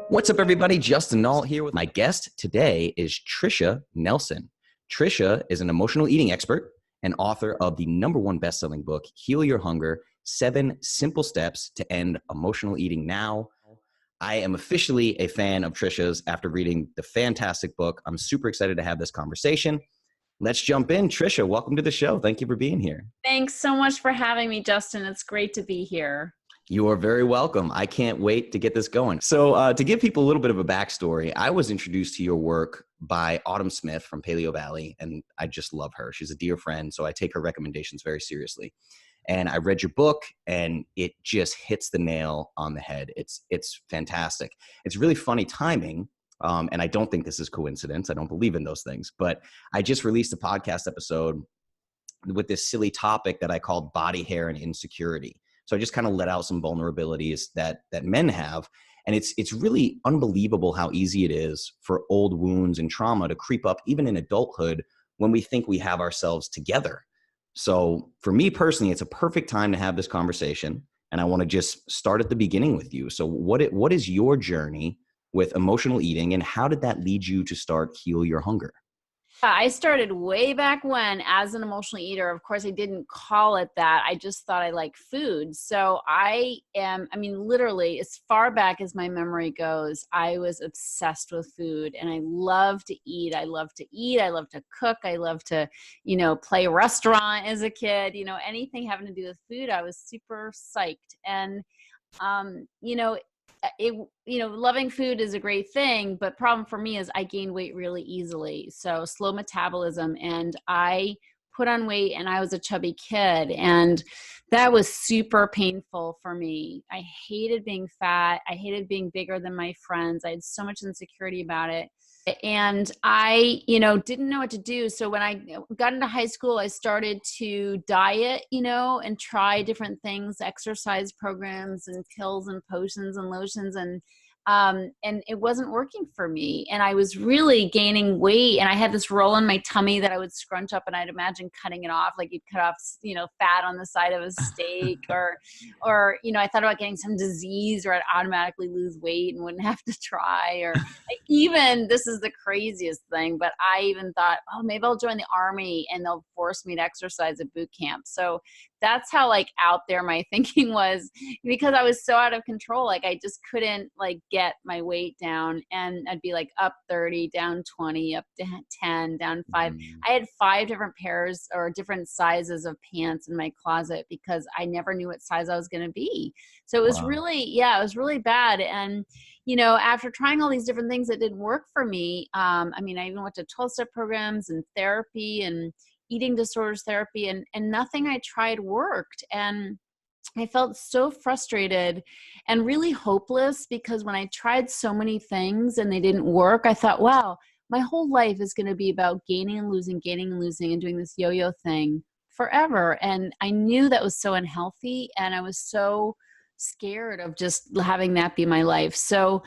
What's up, everybody? Justin Nault here with my guest today is Tricia Nelson. Tricia is an emotional eating expert and author of the #1 best-selling book, Heal Your Hunger: 7 Simple Steps to End Emotional Eating Now. I am officially a fan of Tricia's after reading the fantastic book. I'm super excited to have this conversation. Let's jump in. Tricia, welcome to the show. Thank you for being here. Thanks so much for having me, Justin. It's great to be here. You are very welcome. I can't wait to get this going. So to give people a little bit of a backstory, I was introduced to your work by Autumn Smith from Paleo Valley, and I just love her. She's a dear friend, so I take her recommendations very seriously. And I read your book, and it just hits the nail on the head. It's fantastic. It's really funny timing, and I don't think this is coincidence. I don't believe in those things. But I just released a podcast episode with this silly topic that I called body hair and insecurity. So I just kind of let out some vulnerabilities that men have. And it's really unbelievable how easy it is for old wounds and trauma to creep up even in adulthood when we think we have ourselves together. So for me personally, it's a perfect time to have this conversation. And I want to just start at the beginning with you. So what is your journey with emotional eating, and how did that lead you to start Heal Your Hunger? I started way back when as an emotional eater. Of course, I didn't call it that. I just thought I liked food. So literally, as far back as my memory goes, I was obsessed with food, and I love to eat. I love to eat. I love to cook. I love to, play restaurant as a kid. Anything having to do with food, I was super psyched. And, loving food is a great thing, but problem for me is I gain weight really easily. So slow metabolism, and I put on weight, and I was a chubby kid, and that was super painful for me. I hated being fat. I hated being bigger than my friends. I had so much insecurity about it. And I, didn't know what to do. So when I got into high school, I started to diet, and try different things, exercise programs and pills and potions and lotions. And it wasn't working for me. And I was really gaining weight, and I had this roll in my tummy that I would scrunch up, and I'd imagine cutting it off, like you'd cut off, fat on the side of a steak or, I thought about getting some disease where I'd automatically lose weight and wouldn't have to try, or even, this is the craziest thing, but I even thought, oh, maybe I'll join the army and they'll force me to exercise at boot camp. So that's how out there my thinking was, because I was so out of control. I just couldn't get my weight down, and I'd be up 30, down 20, up to 10, down 5. I had 5 different pairs or different sizes of pants in my closet because I never knew what size I was going to be. So it was really, it was really bad. And, after trying all these different things that didn't work for me, I even went to 12-step programs and therapy and eating disorders therapy, and nothing I tried worked. And I felt so frustrated and really hopeless, because when I tried so many things and they didn't work, I thought, wow, my whole life is going to be about gaining and losing and doing this yo-yo thing forever. And I knew that was so unhealthy, and I was so scared of just having that be my life. So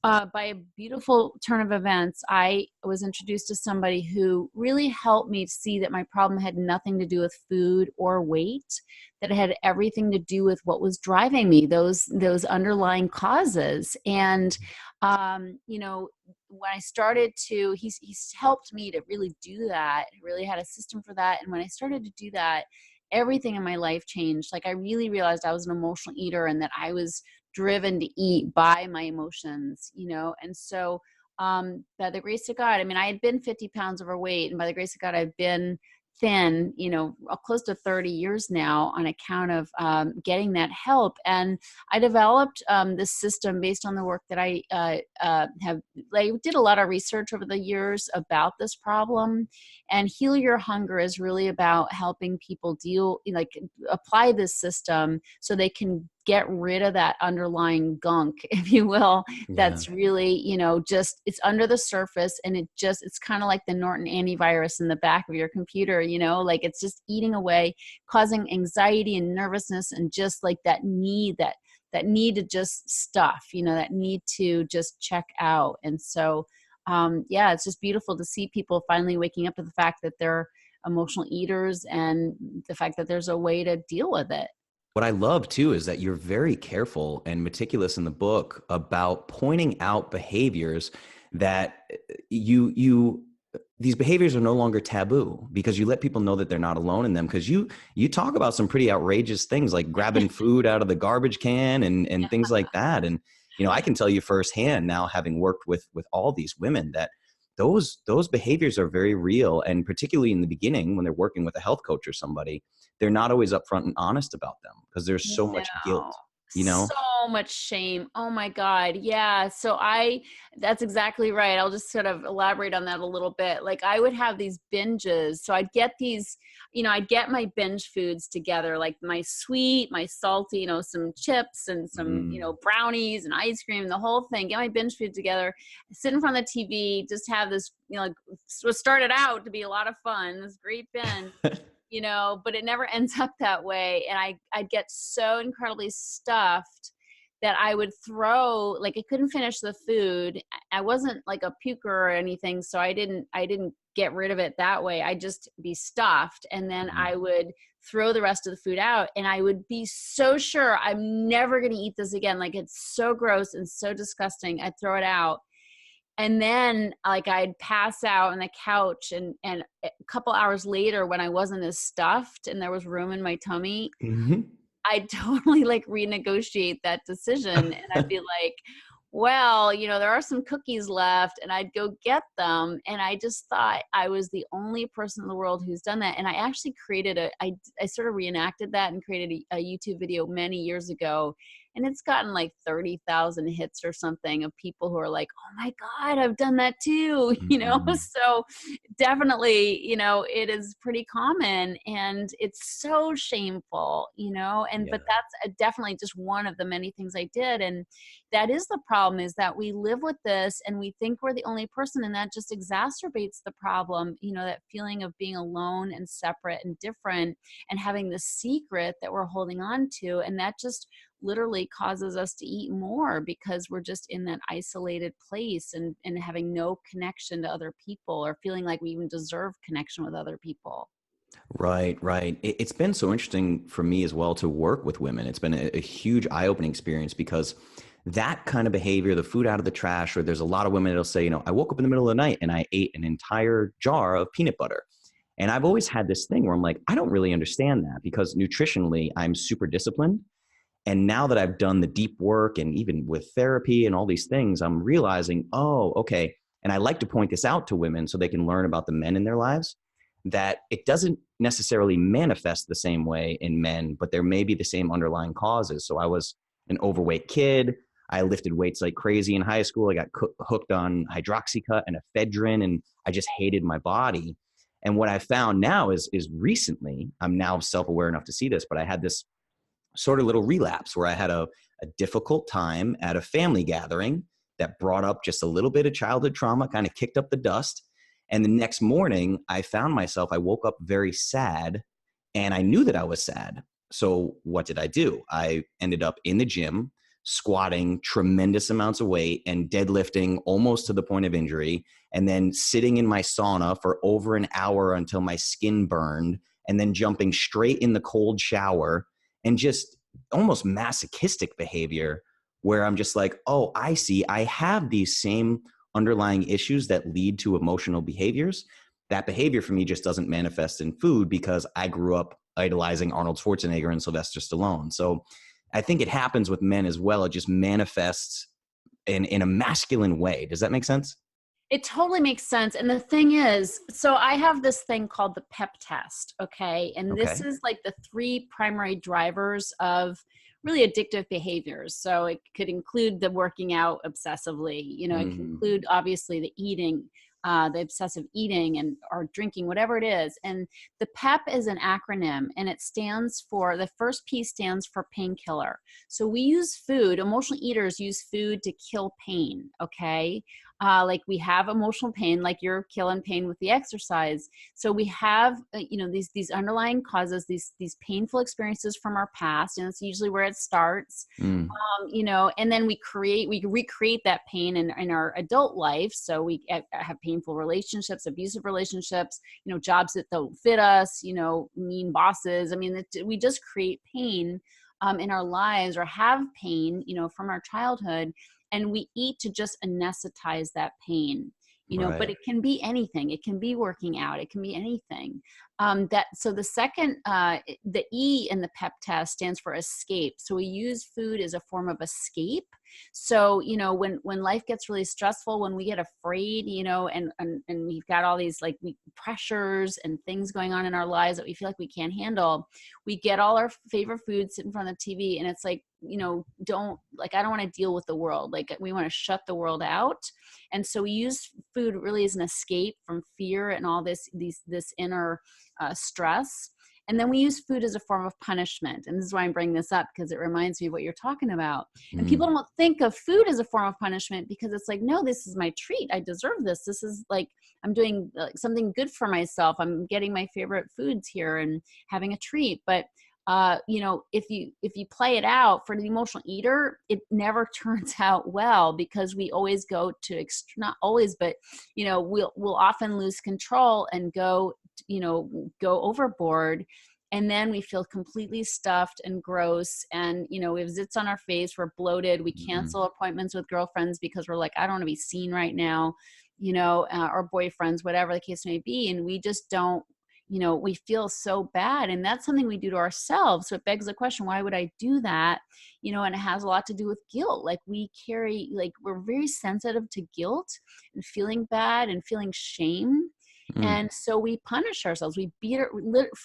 by a beautiful turn of events, I was introduced to somebody who really helped me see that my problem had nothing to do with food or weight, that it had everything to do with what was driving me, those underlying causes. And, when I started to, he's helped me to really do that, really had a system for that. And when I started to do that, everything in my life changed. I really realized I was an emotional eater, and that I was driven to eat by my emotions, and so by the grace of God, I had been 50 pounds overweight, and by the grace of God, I've been thin, close to 30 years now on account of getting that help. And I developed this system based on the work that I did a lot of research over the years about this problem. And Heal Your Hunger is really about helping people apply this system so they can get rid of that underlying gunk, if you will, that's really, it's under the surface, and it's kind of like the Norton antivirus in the back of your computer, it's just eating away, causing anxiety and nervousness, and just that need to just stuff, that need to just check out. And so, it's just beautiful to see people finally waking up to the fact that they're emotional eaters, and the fact that there's a way to deal with it. What I love too is that you're very careful and meticulous in the book about pointing out behaviors that you these behaviors are no longer taboo because you let people know that they're not alone in them, because you talk about some pretty outrageous things like grabbing food out of the garbage can and things like that. And I can tell you firsthand now, having worked with all these women, that those behaviors are very real, and particularly in the beginning when they're working with a health coach or somebody, they're not always upfront and honest about them because there's so much No. guilt, you know? So much shame. Oh my God. Yeah. That's exactly right. I'll just sort of elaborate on that a little bit. Like I would have these binges. So I'd get these, I'd get my binge foods together, like my sweet, my salty, some chips and some, Mm. brownies and ice cream, the whole thing, get my binge food together, sit in front of the TV, just have this, like, what started out to be a lot of fun, this great binge. But it never ends up that way. And I'd get so incredibly stuffed that I would throw, like I couldn't finish the food. I wasn't like a puker or anything. So I didn't get rid of it that way. I'd just be stuffed. And then Mhm. I would throw the rest of the food out, and I would be so sure I'm never going to eat this again. Like it's so gross and so disgusting. I'd throw it out. And then like I'd pass out on the couch, and a couple hours later when I wasn't as stuffed and there was room in my tummy, Mhm. I'd totally like renegotiate that decision. And I'd be like, well, there are some cookies left, and I'd go get them. And I just thought I was the only person in the world who's done that. And I actually I sort of reenacted that and created a YouTube video many years ago. And it's gotten like 30,000 hits or something of people who are like, oh my God, I've done that too. Mhm. So definitely, it is pretty common, and it's so shameful, Yeah. but that's definitely just one of the many things I did. And that is the problem, is that we live with this and we think we're the only person, and that just exacerbates the problem, that feeling of being alone and separate and different, and having this secret that we're holding on to. And that just literally causes us to eat more because we're just in that isolated place, and having no connection to other people, or feeling like we even deserve connection with other people. Right, right. It's been so interesting for me as well to work with women. It's been a huge eye-opening experience because that kind of behavior, the food out of the trash, or there's a lot of women that'll say, I woke up in the middle of the night and I ate an entire jar of peanut butter. And I've always had this thing where I'm like, I don't really understand that because nutritionally, I'm super disciplined. And now that I've done the deep work and even with therapy and all these things, I'm realizing, oh, okay. And I like to point this out to women so they can learn about the men in their lives, that it doesn't necessarily manifest the same way in men, but there may be the same underlying causes. So I was an overweight kid. I lifted weights like crazy in high school. I got hooked on hydroxycut and ephedrine, and I just hated my body. And what I found now is recently, I'm now self-aware enough to see this, but I had this sort of little relapse where I had a difficult time at a family gathering that brought up just a little bit of childhood trauma, kind of kicked up the dust. And the next morning, I found myself, I woke up very sad, and I knew that I was sad. So what did I do? I ended up in the gym, squatting tremendous amounts of weight and deadlifting almost to the point of injury, and then sitting in my sauna for over an hour until my skin burned, and then jumping straight in the cold shower, and just almost masochistic behavior where I'm just like, oh, I see. I have these same underlying issues that lead to emotional behaviors. That behavior for me just doesn't manifest in food because I grew up idolizing Arnold Schwarzenegger and Sylvester Stallone. So I think it happens with men as well. It just manifests in a masculine way. Does that make sense? It totally makes sense. And the thing is, so I have this thing called the PEP test. Okay. And this Okay. is like the three primary drivers of really addictive behaviors. So it could include the working out obsessively, it can Mm-hmm. include obviously the eating, the obsessive eating and or drinking, whatever it is. And the PEP is an acronym, and it stands for, the first P stands for painkiller. So we use food, emotional eaters use food to kill pain. Okay. Like we have emotional pain, like you're killing pain with the exercise. So we have, these underlying causes, these painful experiences from our past, and it's usually where it starts. Mm. And then we recreate that pain in our adult life. So we have painful relationships, abusive relationships, jobs that don't fit us, mean bosses. I mean, we just create pain in our lives or have pain, from our childhood, and we eat to just anesthetize that pain. But Right. it can be anything. It can be working out. It can be anything. So the second, the E in the PEP test stands for escape. So we use food as a form of escape. So, when life gets really stressful, when we get afraid, and we've got all these pressures and things going on in our lives that we feel like we can't handle, we get all our favorite foods, sit in front of the TV, and it's like, I don't want to deal with the world. Like, we want to shut the world out. And so we use food really as an escape from fear and all this inner stress. And then we use food as a form of punishment. And this is why I'm bringing this up, because it reminds me of what you're talking about. And people don't think of food as a form of punishment, because it's like, no, this is my treat. I deserve this. This is like, I'm doing something good for myself. I'm getting my favorite foods here and having a treat. But if you play it out for the emotional eater, it never turns out well, because we always go to not always, but we'll often lose control and go overboard. And then we feel completely stuffed and gross. And, we have zits on our face. We're bloated. We cancel appointments with girlfriends because we're like, I don't want to be seen right now, or boyfriends, whatever the case may be. And we just don't, we feel so bad. And that's something we do to ourselves. So it begs the question, why would I do that? And it has a lot to do with guilt. We're very sensitive to guilt and feeling bad and feeling shame. And so we punish ourselves. We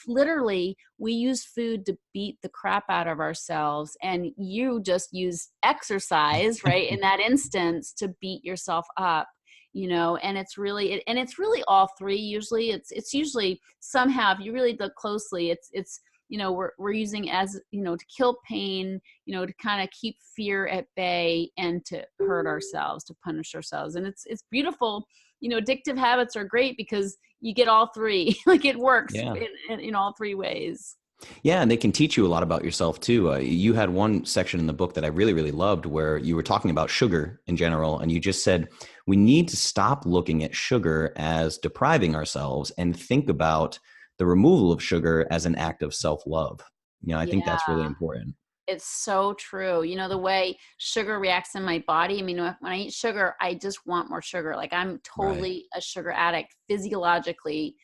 literally, we use food to beat the crap out of ourselves. And you just use exercise, right, in that instance, to beat yourself up. And it's really all three. Usually it's usually somehow, if you really look closely, it's we're using as, to kill pain, to kind of keep fear at bay and to hurt ourselves, to punish ourselves. And it's beautiful. Addictive habits are great because you get all three. It works in all three ways. Yeah, and they can teach you a lot about yourself too. You had one section in the book that I really, really loved, where you were talking about sugar in general, and you just said we need to stop looking at sugar as depriving ourselves and think about the removal of sugar as an act of self-love. I think that's really important. It's so true. The way sugar reacts in my body. I mean, when I eat sugar, I just want more sugar. Like, I'm totally a sugar addict physiologically.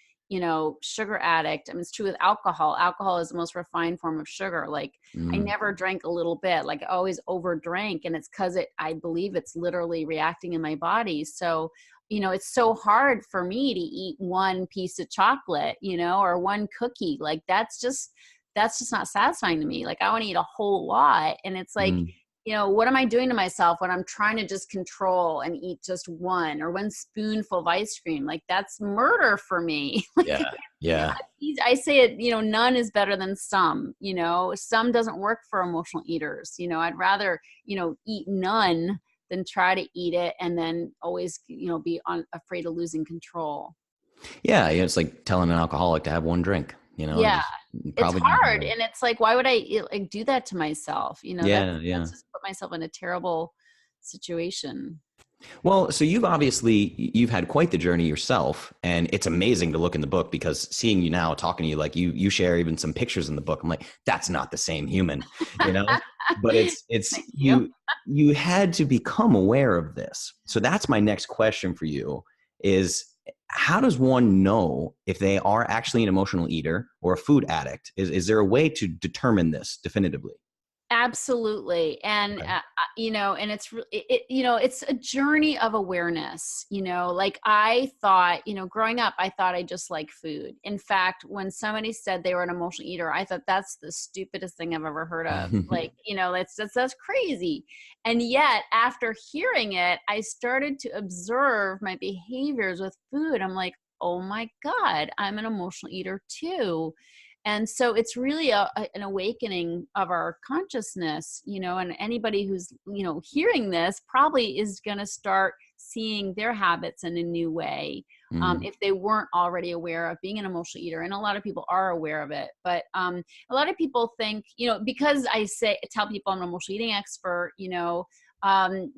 Sugar addict. I mean, it's true with alcohol. Alcohol is the most refined form of sugar. Like, I never drank a little bit. Like, I always overdrank. And it's because I believe it's literally reacting in my body. So, it's so hard for me to eat one piece of chocolate, or one cookie. Like, that's just not satisfying to me. Like, I want to eat a whole lot. And it's like, what am I doing to myself when I'm trying to just control and eat just one or one spoonful of ice cream? Like, that's murder for me. Yeah. I say it, none is better than some. Some doesn't work for emotional eaters. I'd rather, eat none than try to eat it and then always, be afraid of losing control. Yeah. It's like telling an alcoholic to have one drink. Yeah, it's hard. And it's like, why would I do that to myself? That's just put myself in a terrible situation. Well, so you've had quite the journey yourself, and it's amazing to look in the book, because seeing you now, talking to you, like you share even some pictures in the book. I'm like, that's not the same human, but it's you had to become aware of this. So that's my next question for you is, how does one know if they are actually an emotional eater or a food addict? Is there a way to determine this definitively? Absolutely. And, Okay. And it's a journey of awareness, like I thought, growing up, I thought I just like food. In fact, when somebody said they were an emotional eater, I thought that's the stupidest thing I've ever heard of. Like, that's crazy. And yet after hearing it, I started to observe my behaviors with food. I'm like, oh my God, I'm an emotional eater too. And so it's really an awakening of our consciousness, and anybody who's, hearing this probably is going to start seeing their habits in a new way. If they weren't already aware of being an emotional eater. And a lot of people are aware of it, but a lot of people think, because I tell people I'm an emotional eating expert, I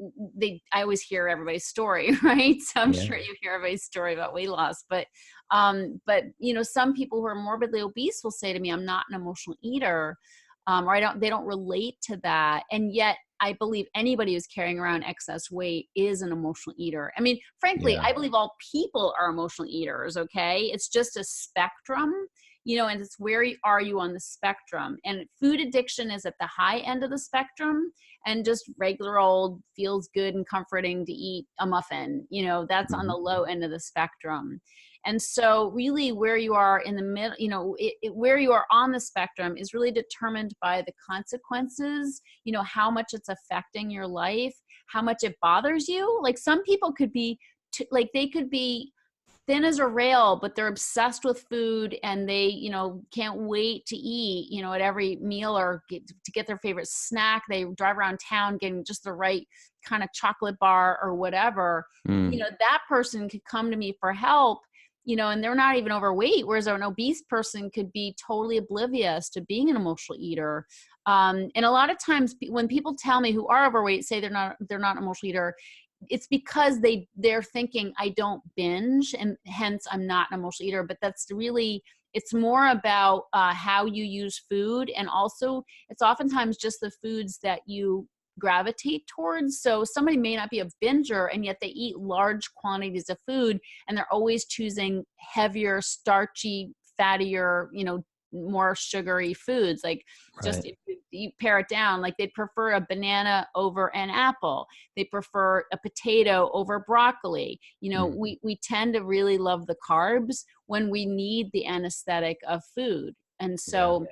always hear everybody's story, right? So I'm sure you hear everybody's story about weight loss, but some people who are morbidly obese will say to me, I'm not an emotional eater. or they don't relate to that. And yet I believe anybody who's carrying around excess weight is an emotional eater. I mean, frankly, Yeah. I believe all people are emotional eaters. Okay. It's just a spectrum, and it's are you on the spectrum? And food addiction is at the high end of the spectrum, and just regular old feels good and comforting to eat a muffin, that's on Mhm. the low end of the spectrum. And so really where you are in the middle, where you are on the spectrum is really determined by the consequences, how much it's affecting your life, how much it bothers you. Like some people could be, they could be thin as a rail, but they're obsessed with food and they, can't wait to eat, at every meal or to get their favorite snack. They drive around town getting just the right kind of chocolate bar or whatever. Mm. That person could come to me for help, and they're not even overweight, whereas an obese person could be totally oblivious to being an emotional eater. And a lot of times when people tell me who are overweight, say they're not an emotional eater, it's because they're thinking I don't binge and hence I'm not an emotional eater. But that's really, it's more about how you use food. And also it's oftentimes just the foods that you gravitate towards. So somebody may not be a binger and yet they eat large quantities of food and they're always choosing heavier, starchy, fattier, more sugary foods. Like just Right. if you pare it down, like they prefer a banana over an apple. They prefer a potato over broccoli. Mm. We tend to really love the carbs when we need the anesthetic of food. And Yeah. so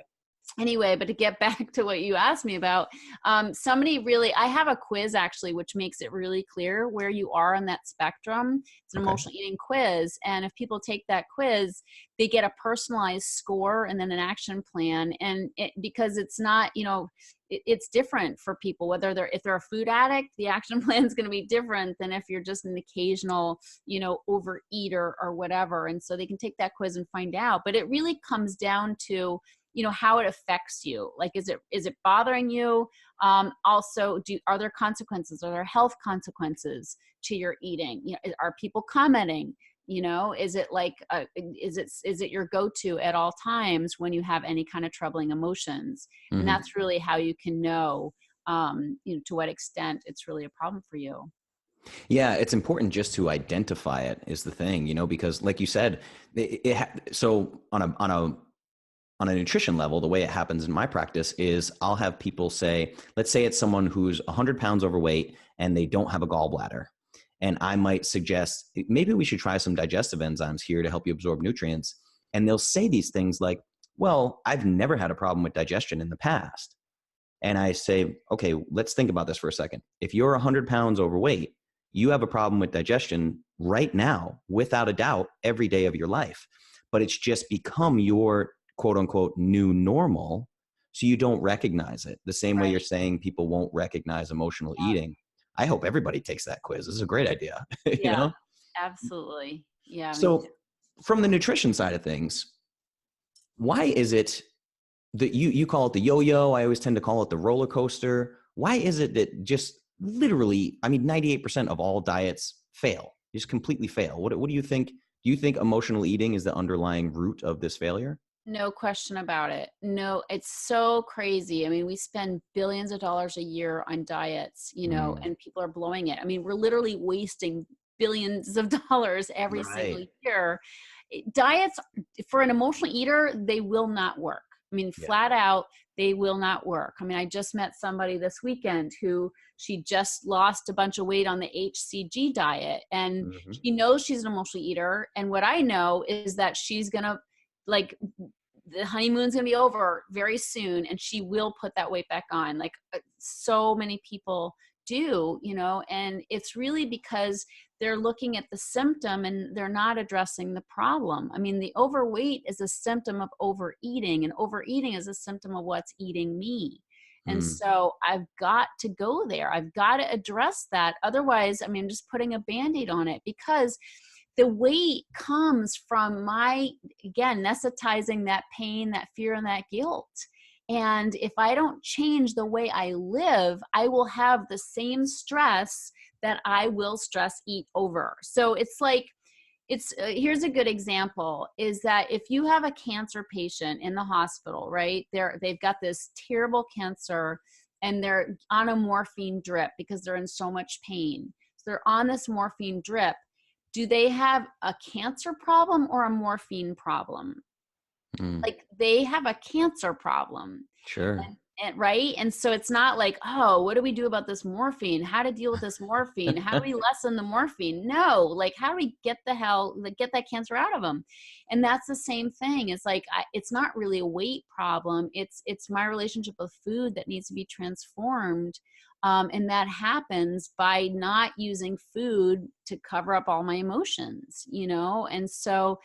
anyway, but to get back to what you asked me about, I have a quiz actually, which makes it really clear where you are on that spectrum. It's an Okay. emotional eating quiz. And if people take that quiz, they get a personalized score and then an action plan. And because it's not, it's different for people, if they're a food addict, the action plan is going to be different than if you're just an occasional, overeater or whatever. And so they can take that quiz and find out, but it really comes down to, how it affects you. Like, is it bothering you? Also, are there consequences? Are there health consequences to your eating? Are people commenting? Is it like, is it your go-to at all times when you have any kind of troubling emotions? And Mhm. that's really how you can know, to what extent it's really a problem for you. Yeah, it's important just to identify it is the thing, because like you said, so on a nutrition level, the way it happens in my practice is I'll have people say, let's say it's someone who's 100 pounds overweight and they don't have a gallbladder. And I might suggest maybe we should try some digestive enzymes here to help you absorb nutrients. And they'll say these things like, well, I've never had a problem with digestion in the past. And I say, okay, let's think about this for a second. If you're 100 pounds overweight, you have a problem with digestion right now, without a doubt, every day of your life. But it's just become your quote unquote new normal. So you don't recognize it the same way you're Right. saying people won't recognize emotional eating. I hope everybody takes that quiz. This is a great idea, you Yeah, know? absolutely. Yeah, me too. So from the nutrition side of things, why is it that you call it the yo-yo? I always tend to call it the roller coaster. Why is it that just literally, 98% of all diets fail, just completely fail? What do you think? Do you think emotional eating is the underlying root of this failure? No question about it. No, it's so crazy. I mean, we spend billions of dollars a year on diets, Mm, and people are blowing it. I mean, we're literally wasting billions of dollars every single right. year. Diets for an emotional eater, they will not work. I mean, Yeah. flat out, they will not work. I mean, I just met somebody this weekend who she just lost a bunch of weight on the HCG diet, and Hmm. she knows she's an emotional eater. And what I know is that she's going to, like, the honeymoon's gonna be over very soon and she will put that weight back on, like so many people do, and it's really because they're looking at the symptom and they're not addressing the problem. I mean, the overweight is a symptom of overeating, and overeating is a symptom of what's eating me. And Mm, so I've got to go there. I've got to address that. Otherwise, I mean, I'm just putting a Band-Aid on it, because the weight comes from again, anesthetizing that pain, that fear, and that guilt. And if I don't change the way I live, I will have the same stress that I will stress eat over. So it's like, it's here's a good example, is that if you have a cancer patient in the hospital, right, they've got this terrible cancer and they're on a morphine drip because they're in so much pain. So they're on this morphine drip. Do they have a cancer problem or a morphine problem? Mm, Like, they have a cancer problem. sure. And right. And so it's not like, oh, what do we do about this morphine? How to deal with this morphine? How do we lessen the morphine? No, like, how do we get that cancer out of them? And that's the same thing. It's like, it's not really a weight problem. It's my relationship with food that needs to be transformed. And that happens by not using food to cover up all my emotions, And so,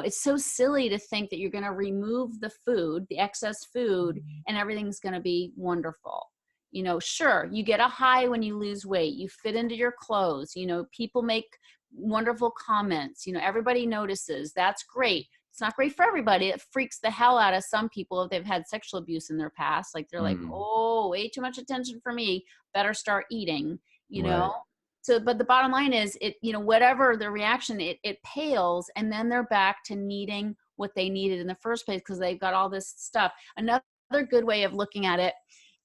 it's so silly to think that you're going to remove the food, the excess food, and everything's going to be wonderful. Sure, you get a high when you lose weight, you fit into your clothes, people make wonderful comments, everybody notices. That's great. It's not great for everybody. It freaks the hell out of some people if they've had sexual abuse in their past. Like, they're like, Mm, oh, way too much attention for me. Better start eating, you right. know? So, but the bottom line is, whatever the reaction, it pales, and then they're back to needing what they needed in the first place because they've got all this stuff. Another good way of looking at it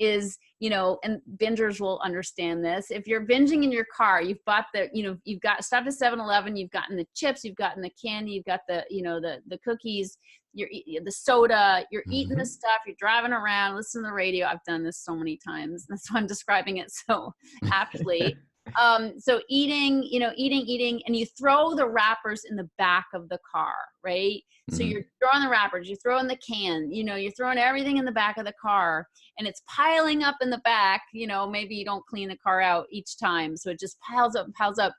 is, and bingers will understand this. If you're binging in your car, you've bought you've got stopped at 7-Eleven, you've gotten the chips, you've gotten the candy, you've got the cookies, the soda, you're eating the Hmm. stuff, you're driving around, listening to the radio. I've done this so many times. That's why I'm describing it so aptly. So eating, and you throw the wrappers in the back of the car, right? So Hmm. you're throwing the wrappers, you're throwing the can, you're throwing everything in the back of the car, and it's piling up in the back. Maybe you don't clean the car out each time, so it just piles up and piles up.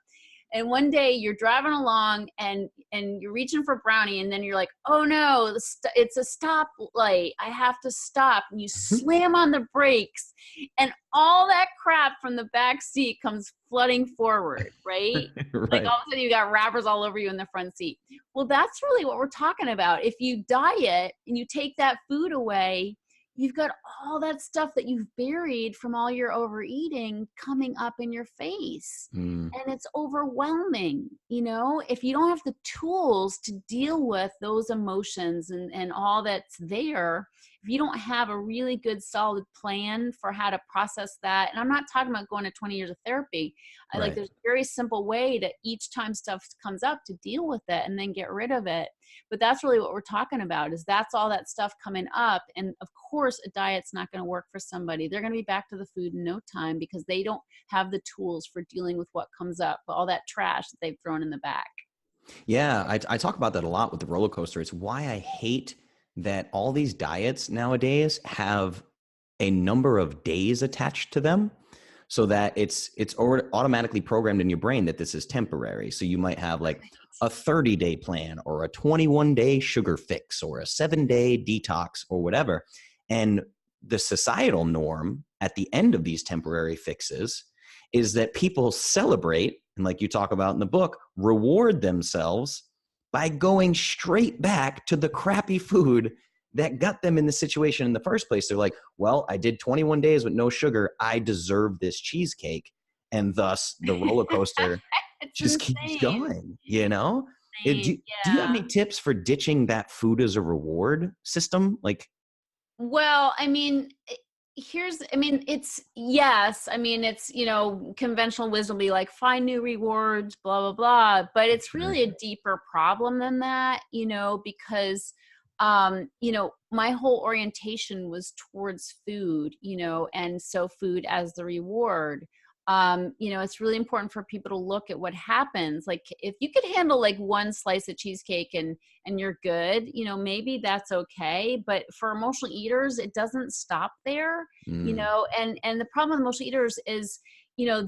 And one day you're driving along and you're reaching for brownie, and then you're like, oh no, it's a stop light, I have to stop. And you slam on the brakes, and all that crap from the back seat comes flooding forward, right? Like, Right. all of a sudden you got wrappers all over you in the front seat. Well, that's really what we're talking about. If you diet and you take that food away, you've got all that stuff that you've buried from all your overeating coming up in your face. Mm, And it's overwhelming. If you don't have the tools to deal with those emotions and all that's there, if you don't have a really good solid plan for how to process that, and I'm not talking about going to 20 years of therapy, right. there's a very simple way to, each time stuff comes up, to deal with it and then get rid of it. But that's really what we're talking about, is that's all that stuff coming up. And of course, a diet's not going to work for somebody. They're going to be back to the food in no time because they don't have the tools for dealing with what comes up, all that trash that they've thrown in the back. Yeah, I talk about that a lot with the roller coaster. It's why I hate that all these diets nowadays have a number of days attached to them, so that it's automatically programmed in your brain that this is temporary. So you might have like a 30-day plan or a 21-day sugar fix or a 7-day detox or whatever. And the societal norm at the end of these temporary fixes is that people celebrate, and like you talk about in the book, reward themselves by going straight back to the crappy food that got them in the situation in the first place. They're like, well, I did 21 days with no sugar. I deserve this cheesecake. And thus the roller coaster It's just keeps insane. going, you know? Insane. Do you have Yeah. any tips for ditching that food as a reward system? Like, Well, it's, yes. It's, conventional wisdom will be like, find new rewards, blah, blah, blah. But it's sure. really a deeper problem than that, because, my whole orientation was towards food, and so food as the reward. It's really important for people to look at what happens. Like, if you could handle like one slice of cheesecake and you're good, maybe that's okay. But for emotional eaters, it doesn't stop there, Mm, and the problem with emotional eaters is,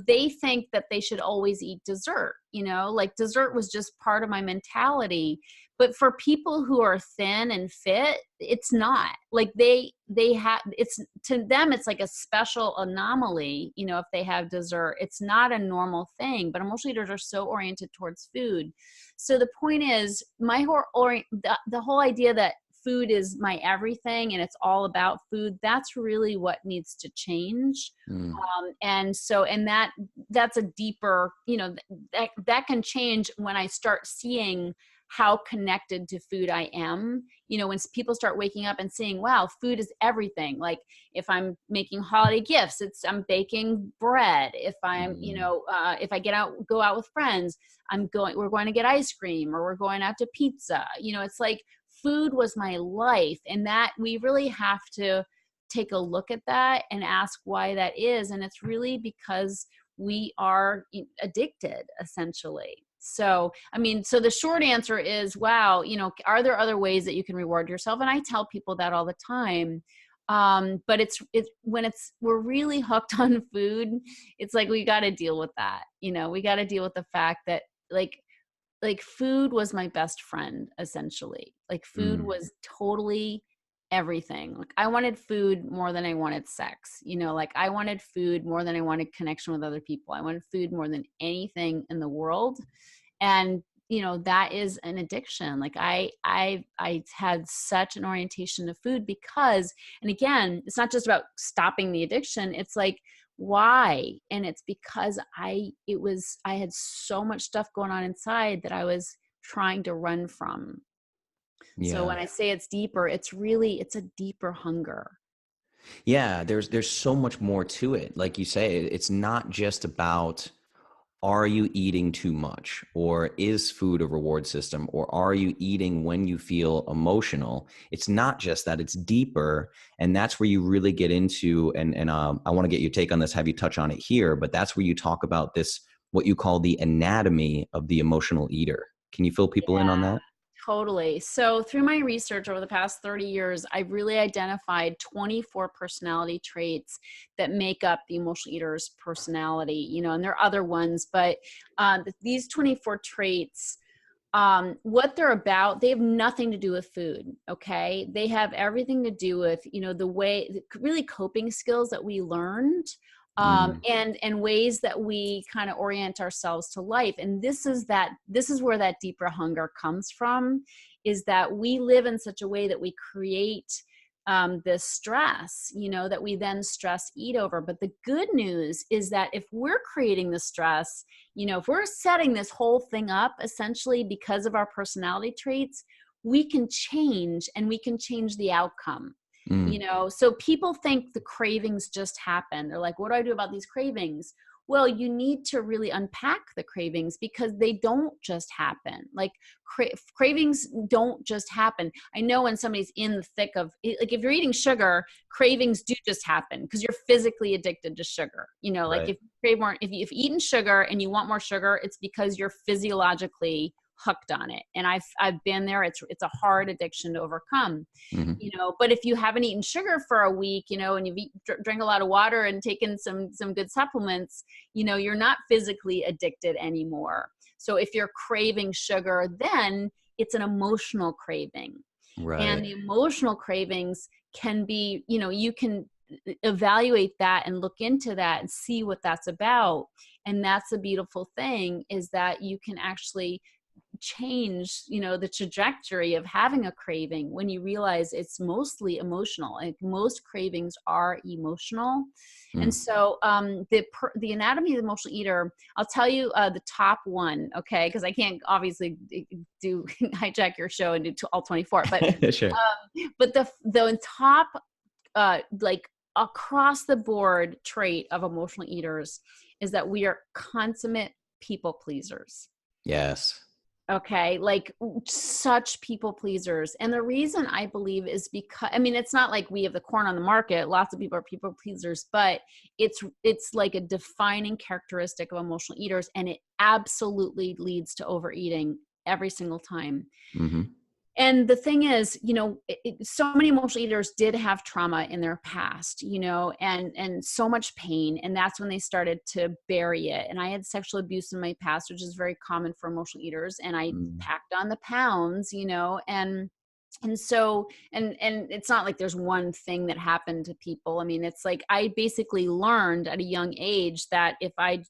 they think that they should always eat dessert, like dessert was just part of my mentality. But for people who are thin and fit, it's not. Like, they have, it's, to them, it's like a special anomaly, if they have dessert. It's not a normal thing. But emotional eaters are so oriented towards food. So the point is, the whole idea that food is my everything and it's all about food, that's really what needs to change. Mm. That's a deeper, that can change when I start seeing how connected to food I am. When people start waking up and seeing, wow, food is everything. Like if I'm making holiday gifts, I'm baking bread. If I'm, if I go out with friends, we're going to get ice cream, or we're going out to pizza. It's like food was my life, and that we really have to take a look at that and ask why that is. And it's really because we are addicted, essentially. So the short answer is, wow, are there other ways that you can reward yourself? And I tell people that all the time. But it's when we're really hooked on food, it's like, we got to deal with that. We got to deal with the fact that like food was my best friend, essentially. Like food was totally everything. Like I wanted food more than I wanted sex. Like I wanted food more than I wanted connection with other people. I wanted food more than anything in the world. And that is an addiction. Like I had such an orientation to food because, and again, it's not just about stopping the addiction. It's like, why? And it's because I had so much stuff going on inside that I was trying to run from. Yeah. So when I say it's deeper, it's a deeper hunger. Yeah. There's so much more to it. Like you say, it's not just about, are you eating too much, or is food a reward system, or are you eating when you feel emotional? It's not just that, it's deeper. And that's where you really get into, and I want to get your take on this, have you touch on it here, but that's where you talk about this, what you call the anatomy of the emotional eater. Can you fill people in on that? Totally. So through my research over the past 30 years, I've really identified 24 personality traits that make up the emotional eater's personality, and there are other ones, but these 24 traits, what they're about, they have nothing to do with food. Okay. They have everything to do with, the way, really coping skills that we learned. And ways that we kind of orient ourselves to life. And this is where that deeper hunger comes from, is that we live in such a way that we create this stress, that we then stress eat over. But the good news is that if we're creating the stress, if we're setting this whole thing up essentially because of our personality traits, we can change, and we can change the outcome. So people think the cravings just happen. They're like, what do I do about these cravings? Well, you need to really unpack the cravings, because they don't just happen. Like cravings don't just happen. I know when somebody's in the thick of, like if you're eating sugar, cravings do just happen because you're physically addicted to sugar. Like Right. if you crave more, if you've eaten sugar and you want more sugar, it's because you're physiologically hooked on it. And I've been there. It's a hard addiction to overcome. But if you haven't eaten sugar for a week, and you've drank a lot of water and taken some good supplements, you're not physically addicted anymore. So if you're craving sugar, then it's an emotional craving. And Right. the emotional cravings can be, you can evaluate that and look into that and see what that's about. And that's the beautiful thing, is that you can actually change the trajectory of having a craving when you realize it's mostly emotional. Like most cravings are emotional. And so the anatomy of the emotional eater, I'll tell you the top one, okay, because I can't obviously do hijack your show and do all 24, but Sure. but the top like across the board trait of emotional eaters is that we are consummate people pleasers. Yes. Okay. Like such people pleasers. And the reason I believe is because, it's not like we have the corn on the market. Lots of people are people pleasers, but it's like a defining characteristic of emotional eaters. And it absolutely leads to overeating every single time. And the thing is, so many emotional eaters did have trauma in their past, and so much pain. And that's when they started to bury it. And I had sexual abuse in my past, which is very common for emotional eaters. And I packed on the pounds, and And so, and it's not like there's one thing that happened to people. I mean, it's like I basically learned at a young age that if I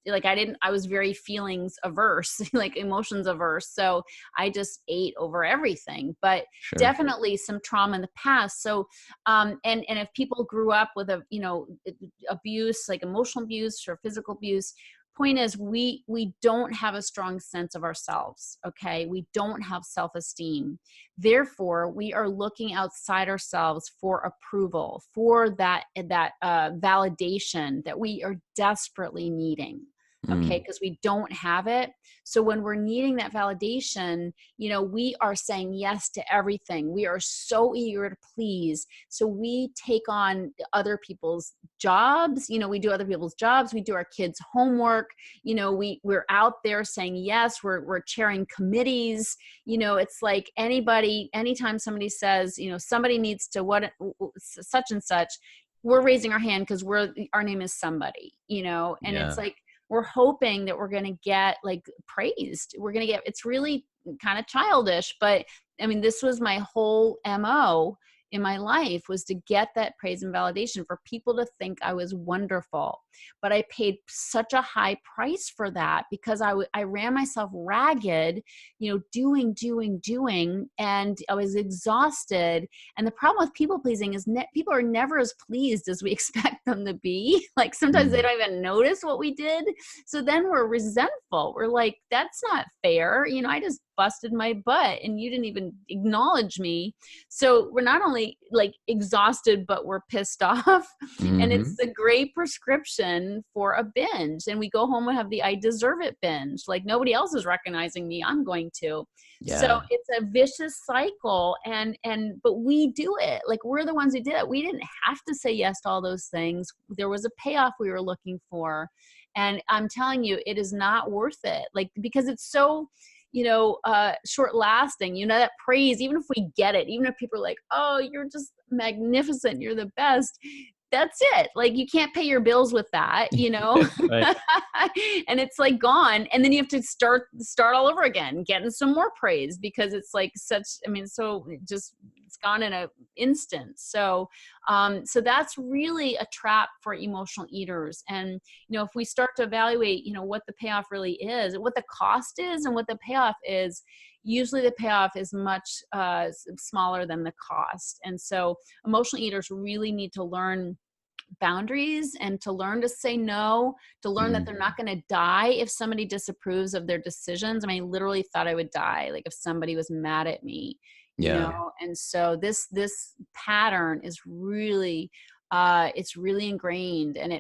was very feelings averse, like emotions averse. So I just ate over everything, but Sure. definitely some trauma in the past. So, and if people grew up with abuse, like emotional abuse or physical abuse, point is we don't have a strong sense of ourselves. Okay, we don't have self-esteem. Therefore, we are looking outside ourselves for approval, for that validation that we are desperately needing. Okay, Mm. because we don't have it. So when we're needing that validation, we are saying yes to everything. We are so eager to please. So we take on other people's jobs. We do other people's jobs. We do our kids' homework. We're out there saying yes. We're chairing committees. It's like anytime somebody says, somebody needs to such and such, we're raising our hand because our name is somebody, and it's Yeah. like, we're hoping that we're going to get like praised. It's really kind of childish, but I mean, this was my whole MO in my life, was to get that praise and validation, for people to think I was wonderful. But I paid such a high price for that, because I ran myself ragged, doing, and I was exhausted. And the problem with people pleasing is people are never as pleased as we expect them to be. Like sometimes they Mm. don't even notice what we did. So then we're resentful. We're like, that's not fair. I just busted my butt and you didn't even acknowledge me. So we're not only like exhausted, but we're pissed off. And it's Hmm. a great prescription for a binge. And we go home and have the I deserve it binge. Like nobody else is recognizing me, I'm going to. So Yeah. it's a vicious cycle. But we do it. Like we're the ones who did it. We didn't have to say yes to all those things. There was a payoff we were looking for. And I'm telling you, it is not worth it. Like, because it's so, short lasting, that praise, even if we get it, even if people are like, oh, you're just magnificent, you're the best. That's it. Like you can't pay your bills with that, Right. and it's like gone. And then you have to start all over again, getting some more praise, because it's like so just, it's gone in a instant. So that's really a trap for emotional eaters. And, if we start to evaluate, what the payoff really is, what the cost is and what the payoff is, usually the payoff is much smaller than the cost. And so emotional eaters really need to learn boundaries, and to learn to say no, to learn that Mm. they're not going to die if somebody disapproves of their decisions. I mean, I literally thought I would die, like if somebody was mad at me, Yeah. and so this pattern is really it's really ingrained, and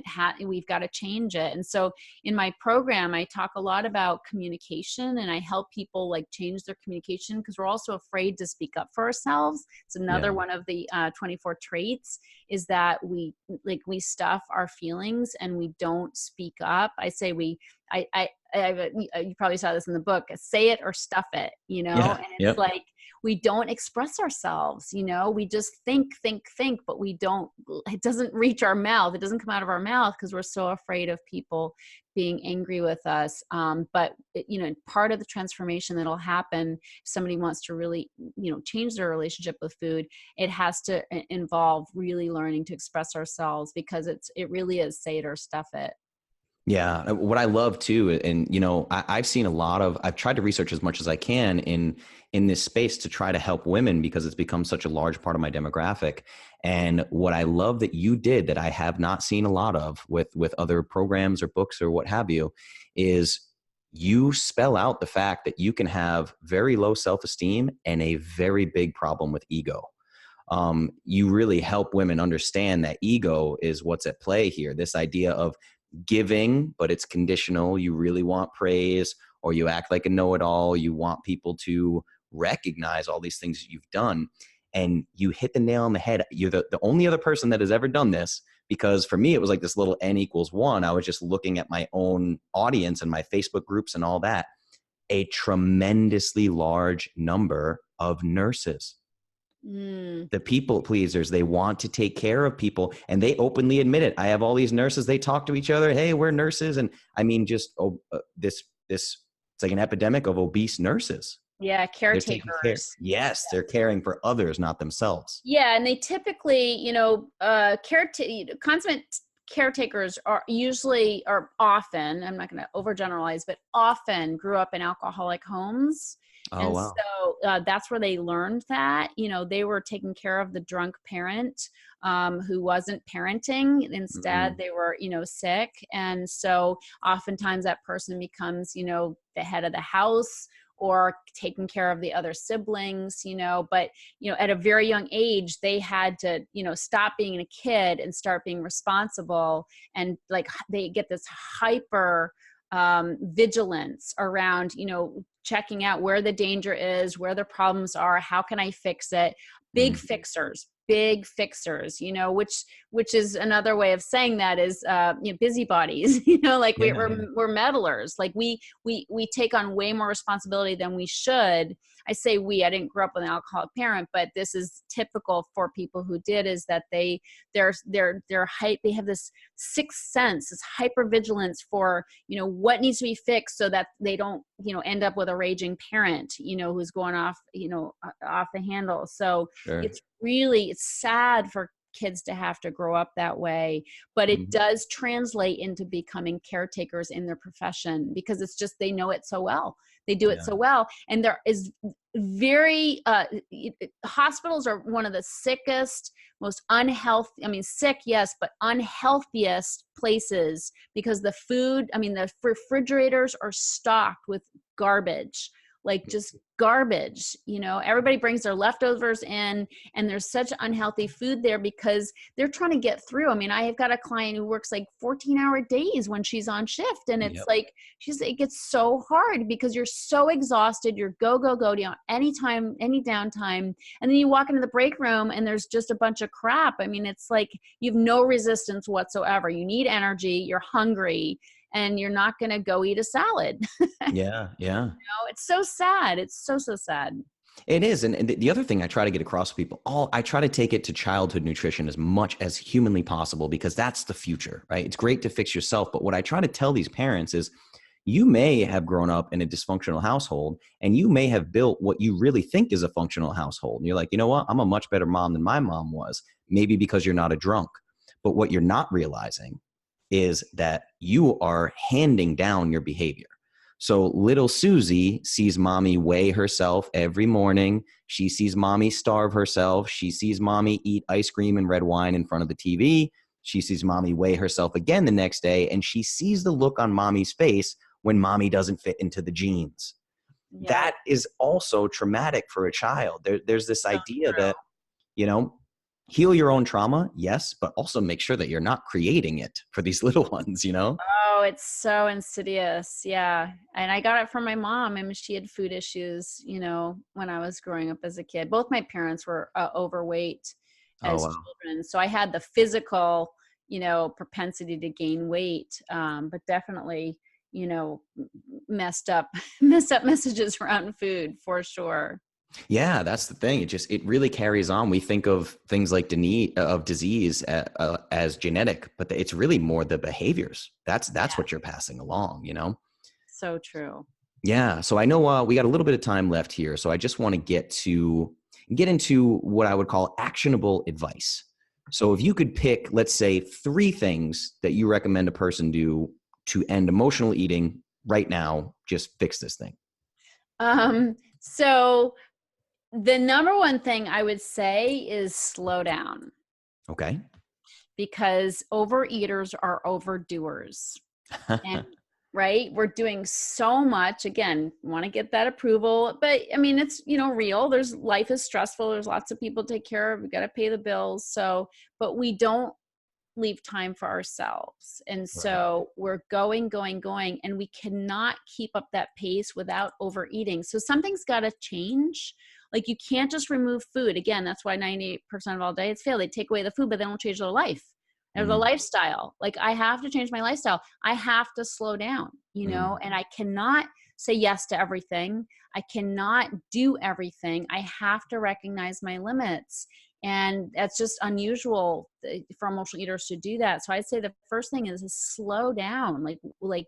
we've got to change it. And so in my program, I talk a lot about communication, and I help people like change their communication, because we're also afraid to speak up for ourselves. It's another Yeah. one of the 24 traits, is that we stuff our feelings and we don't speak up. I say you probably saw this in the book, say it or stuff it, Yeah. and it's Yep. like, we don't express ourselves, we just think, but we don't, it doesn't reach our mouth. It doesn't come out of our mouth because we're so afraid of people being angry with us. But part of the transformation that'll happen if somebody wants to really, change their relationship with food, it has to involve really learning to express ourselves, because it really is say it or stuff it. Yeah. What I love too, and I've seen I've tried to research as much as I can in this space to try to help women, because it's become such a large part of my demographic. And what I love that you did, that I have not seen a lot of with other programs or books or what have you, is you spell out the fact that you can have very low self-esteem and a very big problem with ego. You really help women understand that ego is what's at play here. This idea of giving, but it's conditional. You really want praise, or you act like a know-it-all. You want people to recognize all these things that you've done. And you hit the nail on the head. You're the only other person that has ever done this, because for me, it was like this little n=1. I was just looking at my own audience and my Facebook groups and all that. A tremendously large number of nurses, Mm. the people pleasers. They want to take care of people, and they openly admit it. I have all these nurses, they talk to each other, hey, we're nurses. And I mean, just this it's like an epidemic of obese nurses. Yeah, They're taking care. caretakers. Yes, they're caring for others, not themselves. Yeah, and they typically, consummate caretakers are usually, or often, I'm not going to overgeneralize, but often grew up in alcoholic homes. Oh, And wow. so that's where they learned that, they were taking care of the drunk parent who wasn't parenting. Instead, Mm, they were, sick. And so oftentimes that person becomes, the head of the house or taking care of the other siblings, but at a very young age, they had to, stop being a kid and start being responsible. And like they get this hyper vigilance around, checking out where the danger is, where the problems are, how can I fix it? mm. Big fixers, which is another way of saying that is, busybodies, like Yeah, yeah. we're meddlers. Like we take on way more responsibility than we should. I say I didn't grow up with an alcoholic parent, but this is typical for people who did, is that they have this sixth sense, this hypervigilance for, what needs to be fixed so that they don't, end up with a raging parent, who's going off, off the handle. So Sure. it's sad for kids to have to grow up that way, but it Mhm. does translate into becoming caretakers in their profession, because it's just, they know it so well. They do it Yeah. so well. And there is very, hospitals are one of the sickest, most unhealthy, sick, yes, but unhealthiest places, because the refrigerators are stocked with garbage, like just garbage. Everybody brings their leftovers in, and there's such unhealthy food there because they're trying to get through. I have got a client who works like 14-hour days when she's on shift, and it's Yep. like it gets so hard because you're so exhausted. You're go go go down anytime, any downtime, and then you walk into the break room and there's just a bunch of crap. It's like you have no resistance whatsoever. You need energy. You're hungry, and you're not going to go eat a salad. Yeah. Yeah. It's so sad. It's so, so sad. It is. And the other thing I try to get across to people, I try to take it to childhood nutrition as much as humanly possible, because that's the future, right? It's great to fix yourself. But what I try to tell these parents is, you may have grown up in a dysfunctional household, and you may have built what you really think is a functional household. And you're like, you know what? I'm a much better mom than my mom was, maybe because you're not a drunk. But what you're not realizing is that you are handing down your behavior. So little Susie sees mommy weigh herself every morning. She sees mommy starve herself. She sees mommy eat ice cream and red wine in front of the TV. She sees mommy weigh herself again the next day, and she sees the look on mommy's face when mommy doesn't fit into the jeans. Yeah. That is also traumatic for a child. There's this So idea true. that, you know, heal your own trauma, yes, but also make sure that you're not creating it for these little ones. Oh, it's so insidious. Yeah. And I got it from my mom. She had food issues, when I was growing up as a kid. Both my parents were overweight Oh, as wow. children. So I had the physical, propensity to gain weight, but definitely, messed up, messed up messages around food for sure. Yeah, that's the thing. It really carries on. We think of things like disease as genetic, but it's really more the behaviors. That's Yeah. what you're passing along. So true. Yeah. So I know we got a little bit of time left here, so I just want to get into what I would call actionable advice. So if you could pick, let's say, 3 things that you recommend a person do to end emotional eating right now, just fix this thing. So the number one thing I would say is slow down, Okay. because overeaters are overdoers. And right, we're doing so much. Again, want to get that approval, but it's real. Life is stressful. There's lots of people to take care of. We got to pay the bills. So, but we don't leave time for ourselves. And Right. so we're going, and we cannot keep up that pace without overeating. So something's got to change. Like you can't just remove food. Again, that's why 98% of all diets fail. They take away the food, but they don't change their life. There's a Mm, lifestyle. Like I have to change my lifestyle. I have to slow down, mm. and I cannot say yes to everything. I cannot do everything. I have to recognize my limits. And that's just unusual for emotional eaters to do that. So I'd say the first thing is to slow down. Like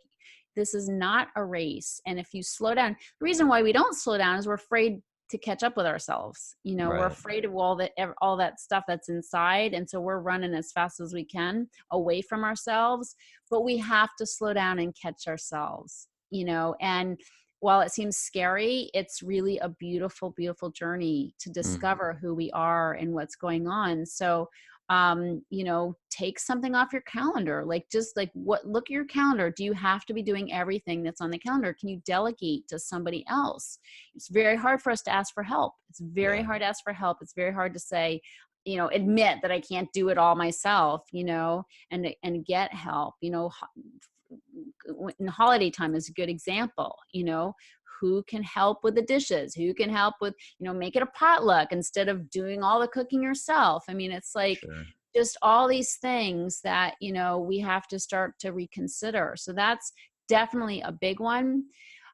this is not a race. And if you slow down, the reason why we don't slow down is we're afraid to catch up with ourselves. You know, we're Right. afraid of all that stuff that's inside. And so we're running as fast as we can away from ourselves, but we have to slow down and catch ourselves, you know. And while it seems scary, it's really a beautiful, beautiful journey to discover who we are and what's going on. So, you know, take something off your calendar. Like, just like, look at your calendar. Do you have to be doing everything that's on the calendar? Can you delegate to somebody else? It's very hard for us to ask for help. It's very hard to ask for help. It's very hard to say, you know, admit that I can't do it all myself, you know, and get help. You know, in holiday time is a good example. You know, who can help with the dishes, who can help with, you know, make it a potluck instead of doing all the cooking yourself. I mean, it's like just all these things that, you know, we have to start to reconsider. So that's definitely a big one.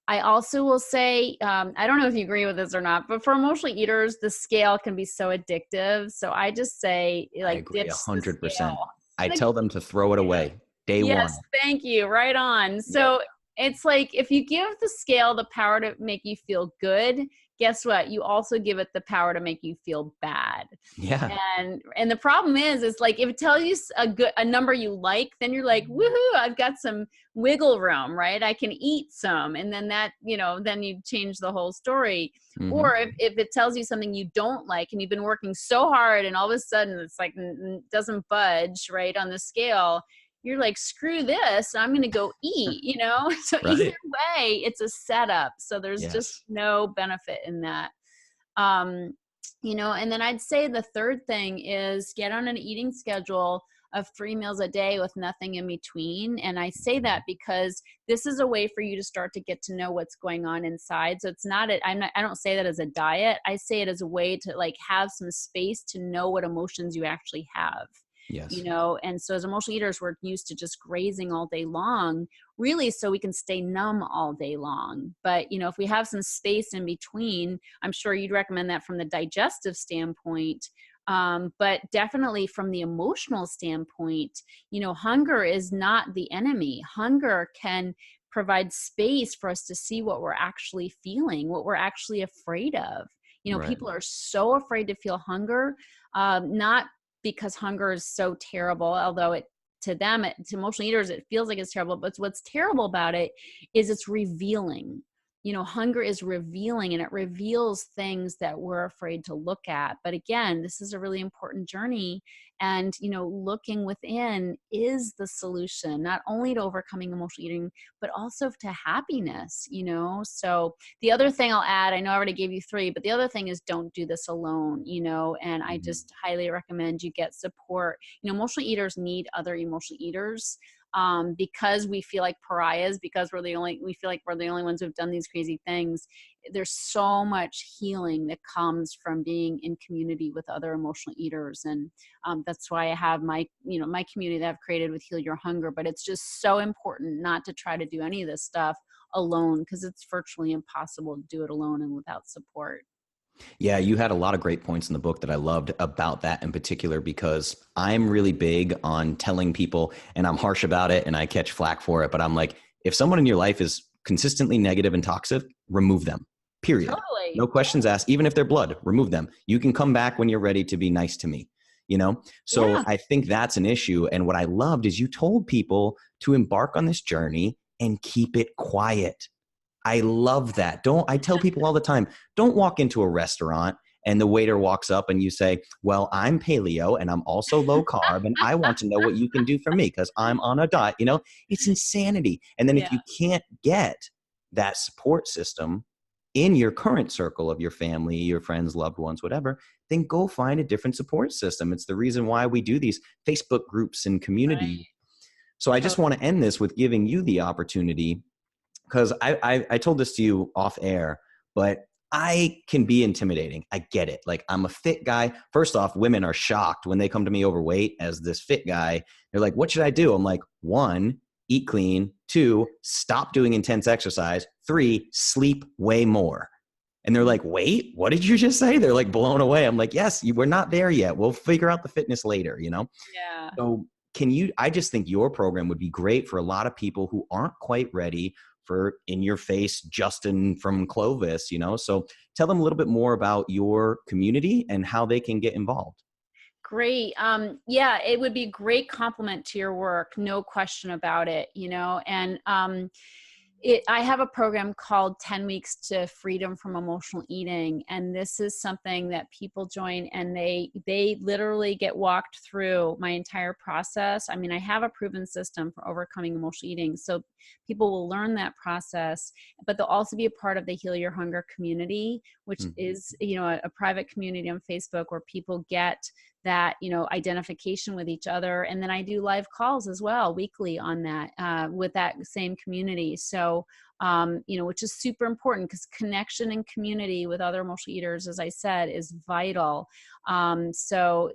I also will say, I don't know if you agree with this or not, but for emotional eaters, the scale can be so addictive. So I just say, like, I agree ditch 100%. the scale. I tell them to throw it away day one. Yes, thank you. Right on. So it's like, if you give the scale the power to make you feel good, guess what? You also give it the power to make you feel bad. Yeah. And the problem is like, if it tells you a number you like, then you're like, woohoo, I've got some wiggle room, right? I can eat some. And then that, you know, then you change the whole story. Or if it tells you something you don't like and you've been working so hard and all of a sudden it's like doesn't budge right on the scale, you're like, screw this, I'm going to go eat, you know? So either way, it's a setup. So there's just no benefit in that. You know, and then I'd say the third thing is get on an eating schedule of 3 meals a day with nothing in between. And I say that because this is a way for you to start to get to know what's going on inside. So it's not, I don't say that as a diet. I say it as a way to like have some space to know what emotions you actually have. Yes. You know, and so as emotional eaters, we're used to just grazing all day long, really, so we can stay numb all day long. But, you know, if we have some space in between, I'm sure you'd recommend that from the digestive standpoint. But definitely from the emotional standpoint, you know, hunger is not the enemy. Hunger can provide space for us to see what we're actually feeling, what we're actually afraid of. You know, people are so afraid to feel hunger, not because hunger is so terrible, although to emotional eaters, it feels like it's terrible. But what's terrible about it is it's revealing. You know, hunger is revealing, and it reveals things that we're afraid to look at. But again, this is a really important journey. And, you know, looking within is the solution, not only to overcoming emotional eating, but also to happiness, you know? So the other thing I'll add, I know I already gave you 3, but the other thing is don't do this alone, you know? And I just highly recommend you get support. You know, emotional eaters need other emotional eaters. Because we feel like pariahs, because we feel like we're the only ones who've done these crazy things. There's so much healing that comes from being in community with other emotional eaters. And that's why I have my community that I've created with Heal Your Hunger. But it's just so important not to try to do any of this stuff alone, because it's virtually impossible to do it alone and without support. Yeah, you had a lot of great points in the book that I loved about that in particular, because I'm really big on telling people, and I'm harsh about it and I catch flack for it, but I'm like, if someone in your life is consistently negative and toxic, remove them, period. Totally. No questions asked. Even if they're blood, remove them. You can come back when you're ready to be nice to me, you know? So I think that's an issue. And what I loved is you told people to embark on this journey and keep it quiet. I love that. I tell people all the time, don't walk into a restaurant and the waiter walks up and you say, well, I'm paleo and I'm also low carb and I want to know what you can do for me because I'm on a diet. You know, it's insanity. And then if you can't get that support system in your current circle of your family, your friends, loved ones, whatever, then go find a different support system. It's the reason why we do these Facebook groups and communities. Right. So I just want to end this with giving you the opportunity, because I told this to you off air, but I can be intimidating. I get it. Like, I'm a fit guy. First off, women are shocked when they come to me overweight as this fit guy. They're like, what should I do? I'm like, 1, eat clean. 2, stop doing intense exercise. 3, sleep way more. And they're like, wait, what did you just say? They're like blown away. I'm like, yes, we're not there yet. We'll figure out the fitness later, you know? Yeah. So I just think your program would be great for a lot of people who aren't quite ready for in your face Justin from Clovis, So tell them a little bit more about your community and how they can get involved. Great. Yeah, it would be a great compliment to your work. No question about it, and I have a program called 10 Weeks to Freedom from Emotional Eating. And this is something that people join and they literally get walked through my entire process. I mean, I have a proven system for overcoming emotional eating. So people will learn that process, but they'll also be a part of the Heal Your Hunger community, which is, a private community on Facebook where people get that, identification with each other. And then I do live calls as well weekly on that with that same community. So, which is super important because connection and community with other emotional eaters, as I said, is vital. So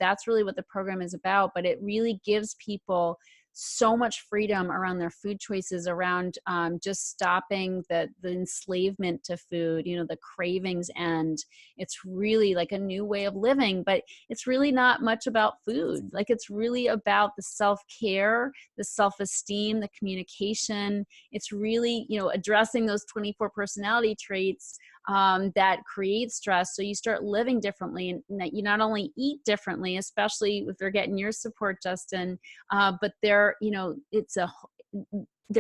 that's really what the program is about, but it really gives people so much freedom around their food choices, around just stopping the enslavement to food, the cravings end. It's really like a new way of living, but it's really not much about food. Like it's really about the self-care, the self-esteem, the communication. It's really, addressing those 24 personality traits that create stress. So you start living differently, and that you not only eat differently, especially if they're getting your support, Justin, but their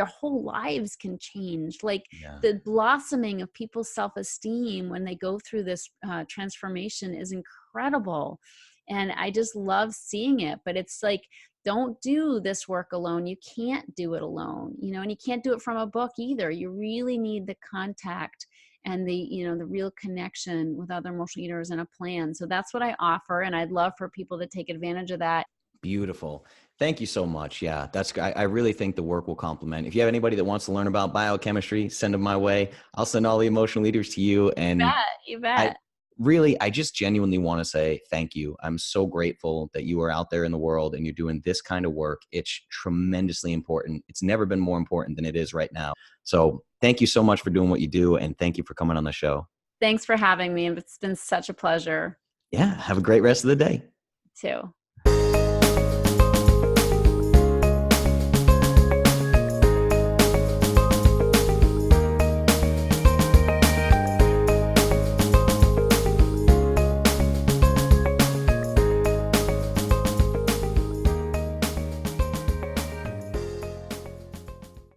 whole lives can change. Like the blossoming of people's self-esteem when they go through this transformation is incredible. And I just love seeing it, but it's like, don't do this work alone. You can't do it alone, and you can't do it from a book either. You really need the contact and the real connection with other emotional eaters and a plan. So that's what I offer. And I'd love for people to take advantage of that. Beautiful. Thank you so much. Yeah, I really think the work will complement. If you have anybody that wants to learn about biochemistry, send them my way. I'll send all the emotional leaders to you. And You bet. I just genuinely want to say thank you. I'm so grateful that you are out there in the world and you're doing this kind of work. It's tremendously important. It's never been more important than it is right now. So thank you so much for doing what you do. And thank you for coming on the show. Thanks for having me. It's been such a pleasure. Yeah. Have a great rest of the day. Too.